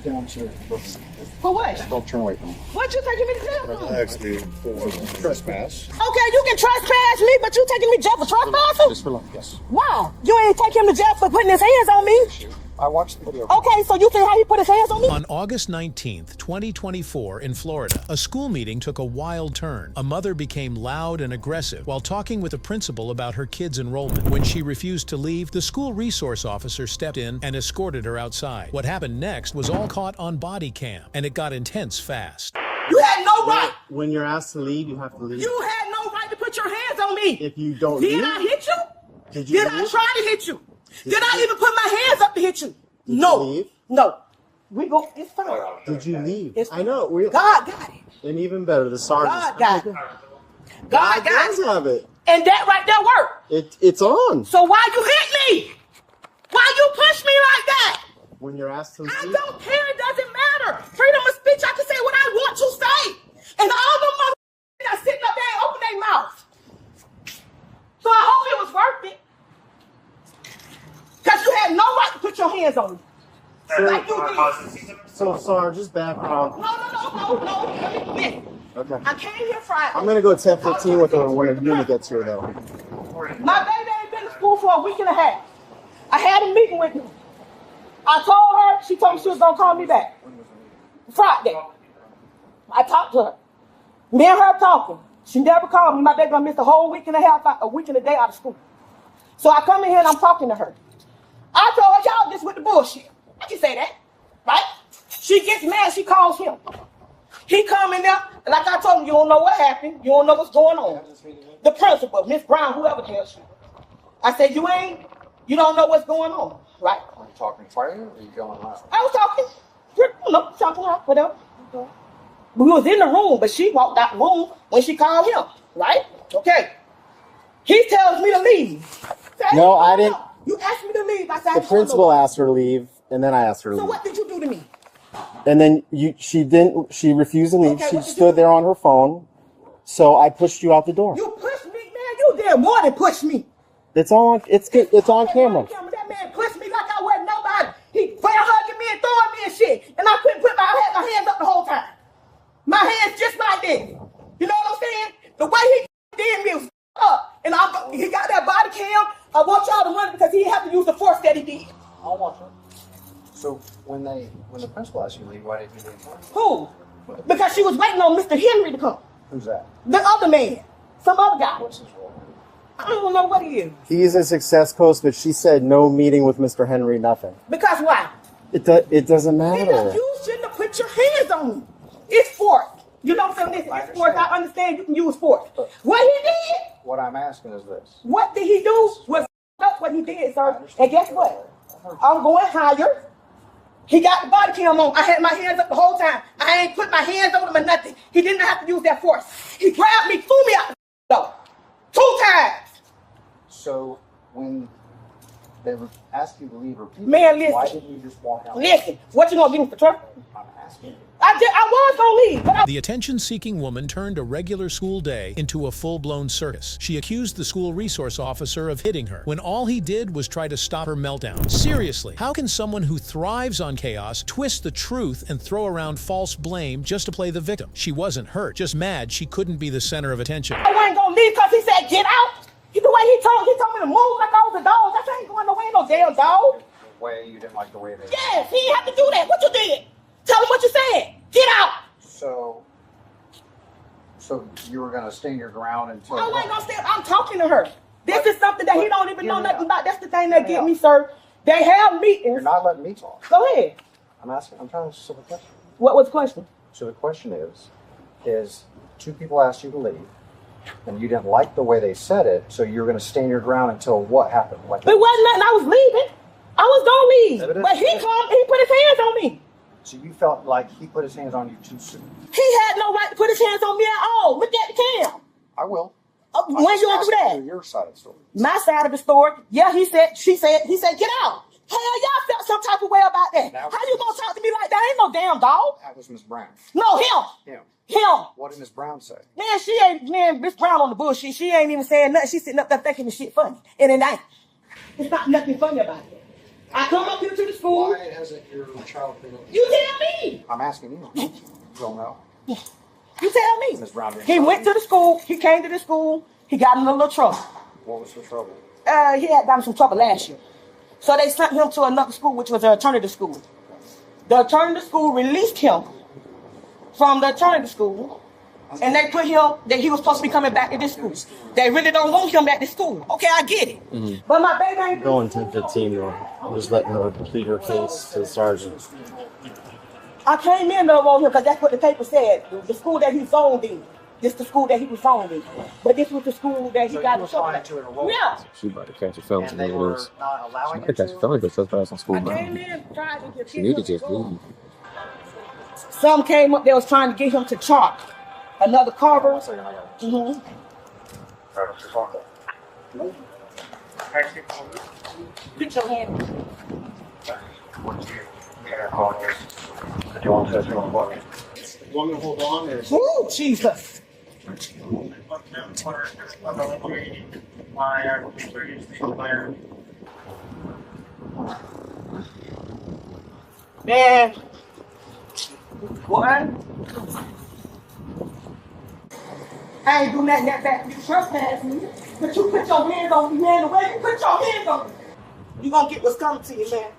downstairs. For what? Don't turn away from me. What you taking me to jail for? Actually, for trespass. Okay, you can trespass me, but you taking me to jail for trespassing? Just relax, yes. Wow, you ain't take him to jail for putting his hands on me. I watched the video. Okay, so you see how he put his hands on me? On August 19th, 2024, in Florida, a school meeting took a wild turn. A mother became loud and aggressive while talking with a principal about her kid's enrollment. When she refused to leave, the school resource officer stepped in and escorted her outside. What happened next was all caught on Bodycam, and it got intense fast. You had no right. When you're asked to leave, you have to leave. You had no right to put your hands on me. If you don't Did leave, I hit you? Did I try to hit you? Did I even put my hands up to hit you? No. you leave? No. We go. It's fine. Did you leave? It's I know. God got it. And even better, the sergeant. God got it. God got does it. have it. And that right there worked. It's on. So why you hit me? Why you push me like that? When you're asked to leave. I don't care. It doesn't matter. Freedom of speech. I can say what I want to say. And all the motherfuckers that sitting up there and open their mouth. So I hope it was worth it. Because you had no right to put your hands on me. Like you did. So, Sarge, just back off. No. Listen. Okay. I came here Friday. I'm going to go 10:15 with her when the unit gets here, though. My baby ain't been to school for a week and a half. I had a meeting with her. I told her, she told me she was going to call me back. Friday. I talked to her. Me and her talking. She never called me. My baby gonna miss a whole week and a half, a week and a day out of school. So I come in here and I'm talking to her. I told her, y'all just with the bullshit. I can say that, right? She gets mad, she calls him. He come in there, like I told him, you don't know what happened. You don't know what's going on. The principal, Miss Brown, whoever the hell she was. I said, you don't know what's going on, right? Are you talking fire or are you going loud? I was talking loud, whatever. We was in the room, but she walked out the room when she called him, right? Okay. He tells me to leave. No, I didn't. You asked me to leave. I said, The principal asked her to leave, and then I asked her to So leave. what did you do to me? And then she didn't. She refused to leave. Okay, She what did you stood do? there on her phone. So I pushed you out the door. You pushed me, man. You did more than push me. It's on. It's on camera. That man pushed me like I wasn't nobody. He fell hugging me and throwing me and shit. And I couldn't put I had my hands up the whole time. My hands just like this. You know what I'm saying? The way he did me was up. And he got that body cam. I want y'all to run it because he didn't have to use the force that he did. I'll watch it. So when the principal asked you to leave, why didn't you leave? Who? Because she was waiting on Mr. Henry to come. Who's that? The other man. Some other guy. What's his role? I don't know what he is. He's a success coach, but she said no meeting with Mr. Henry, nothing. Because why? It doesn't matter. Because you shouldn't have put your hands on me. It's force. You know what I'm saying? It's force. I understand you can use force. What he did, What I'm asking is this. what did he do was up what he did, sir. And guess what? I'm going higher. He got the body cam on. I had my hands up the whole time. I ain't put my hands on him or nothing. He didn't have to use that force. He grabbed me, threw me out the door. 2 times. So when they were asking you to leave repeatedly, Man, listen. why didn't you just walk out? Listen, what you gonna give me for trouble? I'm asking you. I was gonna leave, but I The attention-seeking woman turned a regular school day into a full-blown circus. She accused the school resource officer of hitting her, when all he did was try to stop her meltdown. Seriously, how can someone who thrives on chaos twist the truth and throw around false blame just to play the victim? She wasn't hurt, just mad she couldn't be the center of attention. I wasn't gonna leave because he said, get out. The way he told me to move like I was a dog. I ain't going nowhere, no damn dog. The way you didn't like the way they. Yes, he didn't have to do that. What you did? Tell him what you said. Get out. So you were gonna stand your ground until. I wasn't gonna stand. I'm talking to her. This is something that he don't even know nothing about. That's the thing that get me, sir. They have meetings. You're not letting me talk. Go ahead. I'm asking. I'm trying to answer the question. What was the question? So the question is 2 people asked you to leave, and you didn't like the way they said it, so you're going to stand your ground until what happened? Like, It wasn't nothing. I was leaving. I was gonna leave, Evidence. but he put his hands on me. so you felt like he put his hands on you too soon. He had no right to put his hands on me at all. Look at the cam. I will. When you gonna do that? Your side of the story. My side of the story. Yeah, he said, get out. Hell, y'all felt some type of way about that. Now- How you gonna talk to me like that? Ain't no damn dog. That was Miss Brown. No, him. Him. What did Miss Brown say? Man, Miss Brown on the bullshit. She ain't even saying nothing. She's sitting up there thinking the shit funny. And it ain't. It's not nothing funny about it. I come up here to the school. Why hasn't your child been? You tell me. I'm asking you. You don't know. You tell me. Ms. Brown, He went to the school. He came to the school. He got in a little trouble. What was the trouble? He had gotten some trouble last year. So they sent him to another school, which was an alternative school. The alternative school released him from the alternative school, and they put him, that he was supposed to be coming back to this school. They really don't want him at this school. Okay, I get it. But my baby ain't Going 10-15 though. I'm just letting her plead her case to the sergeant. I came in to enroll him because that's what the paper said. The school that he zoned in. This the school that he was zoned in. But this was the school that he got in trouble at. Yeah. She about to catch a felony. And they were not allowing She might catch a felony for trespassing on school I came grounds. in trying to get She need to just leave. Some came up, they was trying to get him to chalk. Another carver. Mm-hmm. Put your hand. Want me to hold on or? Ooh, Jesus. Man. What? I ain't do nothing that bad. You trespass me. But you put your hands on me, man. The way you put your hands on me, you gonna get what's coming to you, man.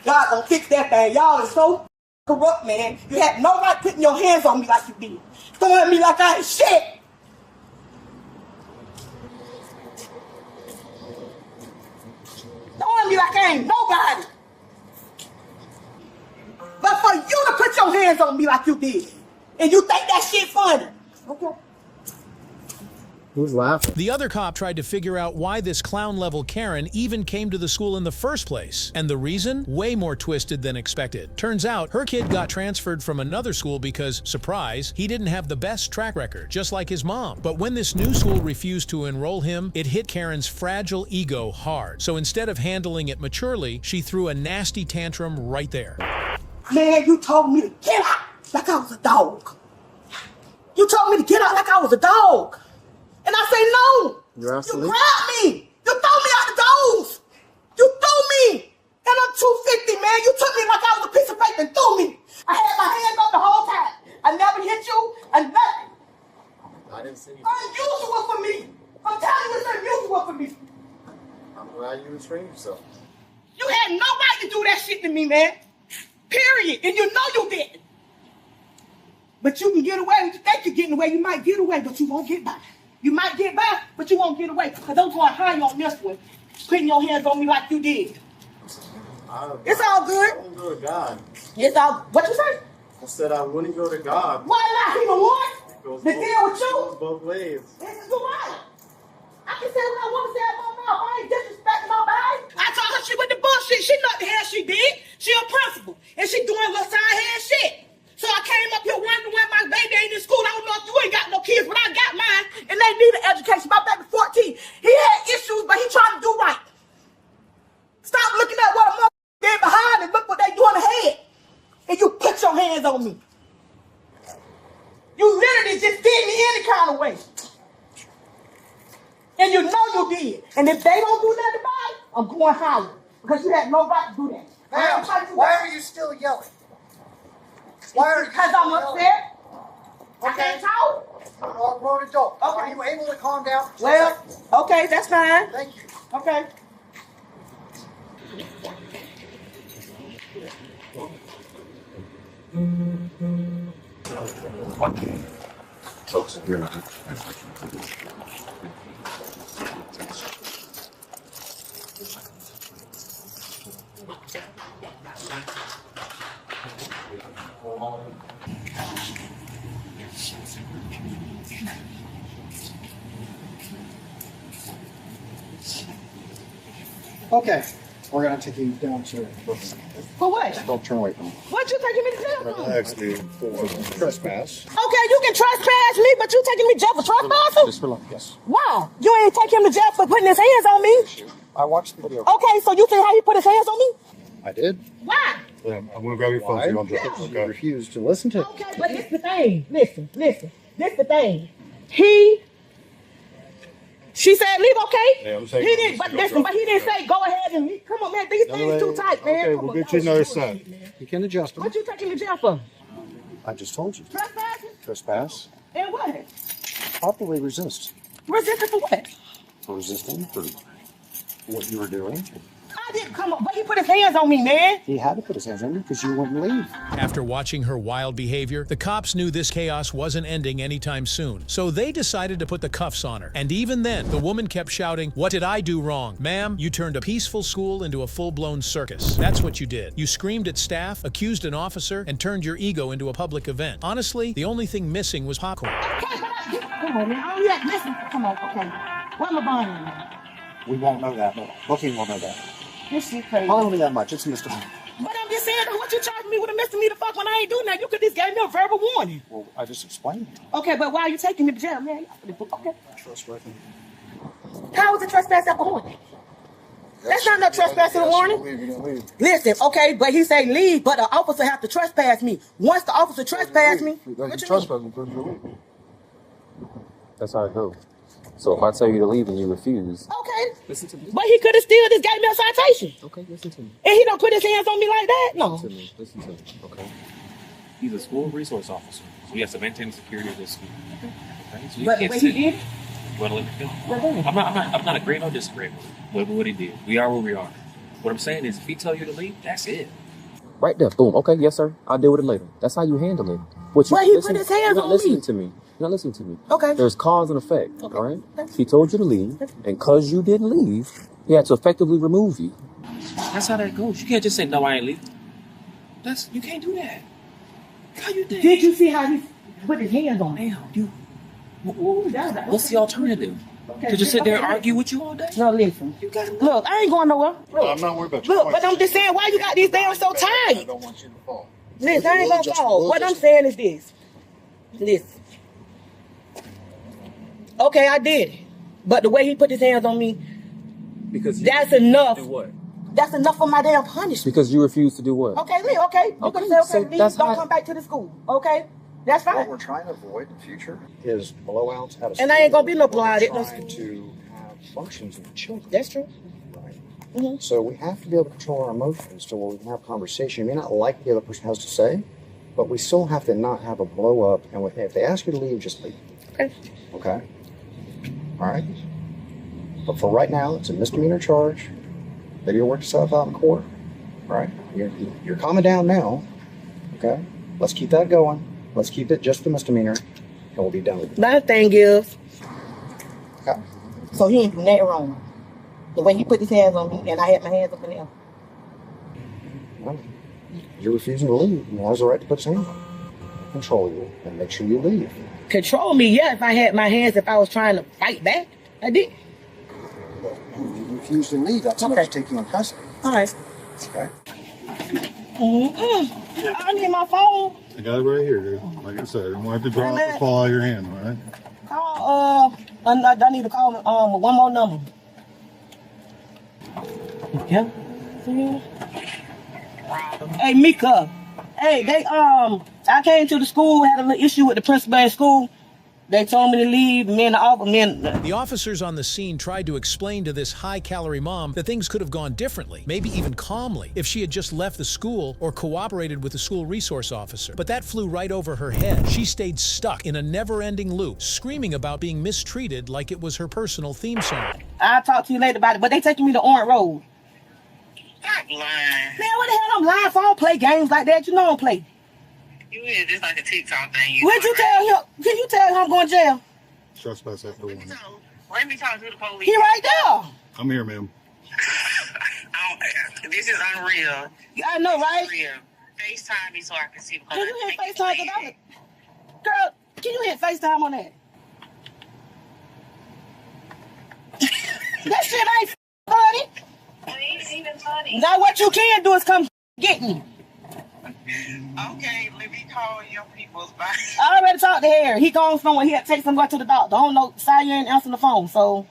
God gonna fix that thing. Y'all is so corrupt, man. You had no right putting your hands on me like you did. Throwing at me like I ain't shit. Throwing at me like I ain't nobody. But for you to put your hands on me like you did, and you think that shit funny. Okay. Who's laughing? The other cop tried to figure out why this clown-level Karen even came to the school in the first place. And the reason? Way more twisted than expected. Turns out, her kid got transferred from another school because, surprise, he didn't have the best track record, just like his mom. But when this new school refused to enroll him, it hit Karen's fragile ego hard. So instead of handling it maturely, she threw a nasty tantrum right there. Man, you told me to get out like I was a dog. You told me to get out like I was a dog. And I say no. You're absolutely. You grabbed me. You threw me out the doors. You threw me. And I'm 250, man. You took me like I was a piece of paper and threw me. I had my hands up the whole time. I never hit you and nothing. I didn't see you. Unusual for me. I'm telling you, it's unusual for me. I'm glad you restrained yourself. You had no right to do that shit to me, man. Period. And you know you didn't. But you can get away. You think you're getting away. You might get away, but you won't get by. You might get by, but you won't get away. Because I'm going high on this one. Putting your hands on me like you did. It's all good. I won't go to God. It's all, what you say? I said I wouldn't go to God. Why not? He the one Goes to both- deal with goes you. both ways. This is the right. I can say what I want to say about my mouth. I ain't disrespecting nobody. I told her she with the bullshit. She know what the hell she did. She a principal. And she doing little side hand shit. So I came up here wondering why my baby ain't in school. I don't know if you ain't got no kids, but I got mine. And they need an education. My baby 14. He had issues, but he trying to do right. Stop looking at what a mother did behind and look what they doing ahead. And you put your hands on me. You literally just did me any kind of way. And you know you did. And if they don't do nothing about it, I'm going higher. Because you had no right to do that. Ma'am, why are you still yelling? Why are you Because still I'm yelling? upset. I Okay. can't talk. You're a grown adult. Okay. Are you able to calm down? Well, okay, that's fine. Thank you. Okay. Okay. We're going to take you down to... For what? Don't turn away from me. What you taking me to jail for? Actually, for Trespass. Okay, you can trespass me, but you taking me to jail for trespassing? Just relax. Yes. Why? You ain't take him to jail for putting his hands on me. I watched the video. Okay, so you see how he put his hands on me? I did. Why? I'm gonna grab your phone so you don't drop it. You Okay. refused to listen to Okay, but this the thing. Listen. This the thing. He She said leave, okay? Yeah, I'm He saying- didn't, but listen, but he didn't say go ahead and leave. Come on, man, these things too tight, man. Okay, Come we'll on, get you another set. You can adjust them. What you taking to jail for? I just told you. Trespassing? Trespass. And what? Properly resist. Resisting for what? For resisting for what you were doing. I didn't come up, but he put his hands on me, man. He had to put his hands on you because you wouldn't leave. After watching her wild behavior, the cops knew this chaos wasn't ending anytime soon. So they decided to put the cuffs on her. And even then, the woman kept shouting, "What did I do wrong? Ma'am, you turned a peaceful school into a full-blown circus. That's what you did. You screamed at staff, accused an officer, and turned your ego into a public event. Honestly, the only thing missing was popcorn." Come on, man. Oh, yeah, listen. Come on, okay. Where my bond at? We won't know that, but booking will know that. This shit crazy. Only that much. It's a misdemeanor. But I'm just saying, what you charging me with a misdemeanor fuck when I ain't doing that? You could just gave me a verbal warning. Well, I just explained. Okay, but why are you taking me to jail, man? Okay. Trustworthy. How is a trespass after warning? That's not no trespass in the warning. Listen, okay, but he say leave, but the officer have to trespass me. Once the officer trespass me, what you mean? That's how it goes. So if I tell you to leave and you refuse, Okay. listen to me. But he could have still just gave me a citation. Okay, listen to me. And he don't put his hands on me like that? No. Listen to me. Okay. He's a school resource officer, so he has to maintain the security of this school. Okay. So you But can't he sit. did? You want to let me go? Well, I'm not agreeing or disagreeing with what he did. We are where we are. What I'm saying is, if he tell you to leave, that's it. Right there, boom. Okay, yes, sir. I'll deal with it later. That's how you handle it. But he put his hands You're not on listening me. to me. You're not listening to me. Okay. There's cause and effect. Okay. All right. He told you to leave, and cause you didn't leave, he had to effectively remove you. That's how that goes. You can't just say no, I ain't leaving. You can't do that. How you think? Did you see how he put his hands on me? What's the alternative? To just sit there and argue with you all day? No, listen. Look, I ain't going nowhere. I'm not worried about you. Look, but I'm just saying, why you got these damn so I tight? don't want you to fall. Listen, I ain't gonna fall. What I'm saying is this. Listen. Okay, I did it. But the way he put his hands on me, Because that's enough. do what? That's enough for my damn punishment. Because you refuse to do what? Okay, leave, okay. You Okay, can say, okay, so leave, that's don't how- come back to the school. Okay? That's What fine. we're trying to avoid in the future is blowouts out of And I ain't gonna be no We're blowout at no trying to have functions with children. That's true. Right. Mhm. So we have to be able to control our emotions to where we can have conversation. You may not like what the other person has to say, but we still have to not have a blow up. And if they ask you to leave, just leave. Okay. Okay? All right? But for right now, it's a misdemeanor charge. Maybe work yourself out in court. Right? You're calming down now. Okay? Let's keep that going. Let's keep it just the misdemeanor, and we'll be done with it. My thing is, Okay? so he ain't doing that wrong. The way he put his hands on me, and I had my hands up in the air. Well, you're refusing to leave. He has the right to put his hands on you, control you, and make sure you leave. Control me, yeah, if I had my hands, if I was trying to fight back. I did. You refuse to leave. That's enough Okay. to take you in custody. All right. Okay? I need my phone. I got it right here, dude. Like I said, I don't want it to drop or fall out of your hand, all right? Call, I need to call one more number. Yeah. Hey, Mika. Hey, I came to the school, had a little issue with the principal at school. They told me to leave. The officers on the scene tried to explain to this high-calorie mom that things could have gone differently, maybe even calmly, if she had just left the school or cooperated with the school resource officer. But that flew right over her head. She stayed stuck in a never-ending loop, screaming about being mistreated like it was her personal theme song. I'll talk to you later about it, but they taking me to Orange Road. Stop lying. Man, what the hell I'm lying for? I don't play games like that. You know I don't play. You is just like a TikTok thing. What'd you tell him? Can you tell him I'm going to jail? Trespass after warning. Let me talk to the police. He right there. I'm here, ma'am. This is unreal. I know, right? Unreal. FaceTime me so I can see. because Can you I hit think FaceTime? it's bad. Girl, can you hit FaceTime on that? That shit ain't funny. It ain't even funny. Now what you can do is come get me. Okay, let me call your people's back. I already talked to Harry. He gone somewhere. He had to take somebody to the doctor. I don't know. Sorry, you ain't answering the phone. So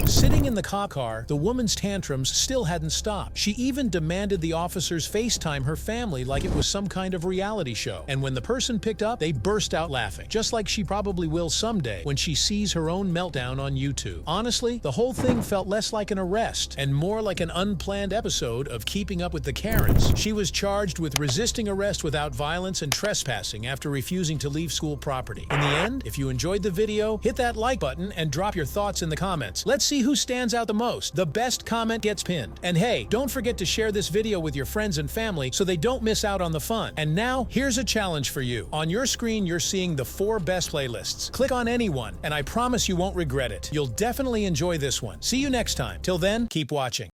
Sitting in the cop car, the woman's tantrums still hadn't stopped. She even demanded the officers FaceTime her family like it was some kind of reality show. And when the person picked up, they burst out laughing, just like she probably will someday when she sees her own meltdown on YouTube. Honestly, the whole thing felt less like an arrest and more like an unplanned episode of Keeping Up with the Karens. She was charged with resisting arrest without violence and trespassing after refusing to leave school property. In the end, if you enjoyed the video, hit that like button and drop your thoughts in the comments. Let's see who stands out the most. The best comment gets pinned. And hey, don't forget to share this video with your friends and family so they don't miss out on the fun. And now, here's a challenge for you. On your screen, you're seeing the 4 best playlists. Click on any one, and I promise you won't regret it. You'll definitely enjoy this one. See you next time. Till then, keep watching.